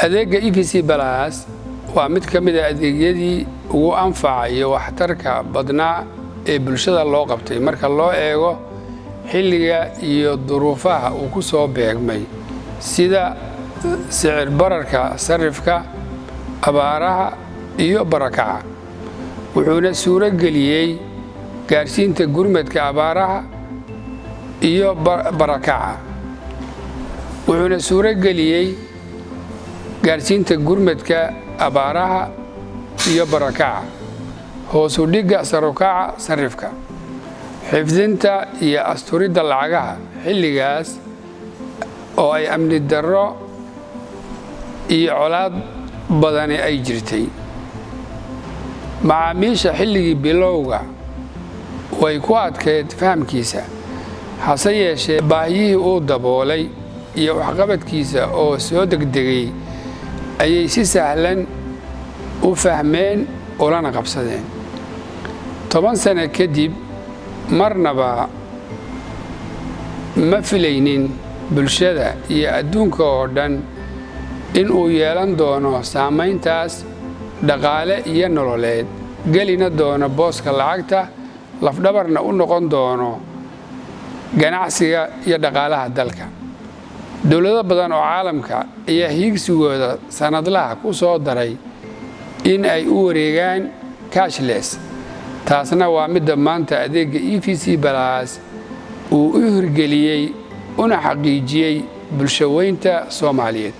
adeegga EVC Plus waa mid ka mid ah adeegyadii ugu anfaca iyo waxtarka badnaa ee bulshada loo qabtay marka loo eego xilliga iyo duruufaha uu ku soo beegmay sida sicir bararka sarifka abaaraha iyo barakaca wuxuuna suuro geliyay gaarsiinta gurmadka abaaraha iyo barakaca wuxuuna suuro geliyay gaarsiinta gurmadka abaaraha iyo barakaca hoos u dhigga sarukaca sarifka xifdinta iyo asturidda lacagaha xilligaas oo ay amni darro iyo colaad badani ay jirtay macaamiisha xilligii bilowga way ku adkeed fahamkiisa hase yeeshee baahiyihii uu daboolay iyo waxqabadkiisa oo soo degdegay ayay si sahlan u fahmeen ulana qabsadeen 10 sano kadib marnaba ma filaynin bulshada iyo adduunka oo dhan in uu yeelan doono saamayntaas dhaqaale iyo nololeed gelina doono booska lacagta lafdhabarna u noqon doono ganacsiga iyo dhaqaalaha dalka dawlado badan oo caalamka ayaa hiigsigooda sanadlaha ku soo daray in ay u wareegaan cashless taasna waa midda maanta adeegga EVC Plus uu u hirgeliyay una xaqiijiyay bulshaweynta Soomaaliyeed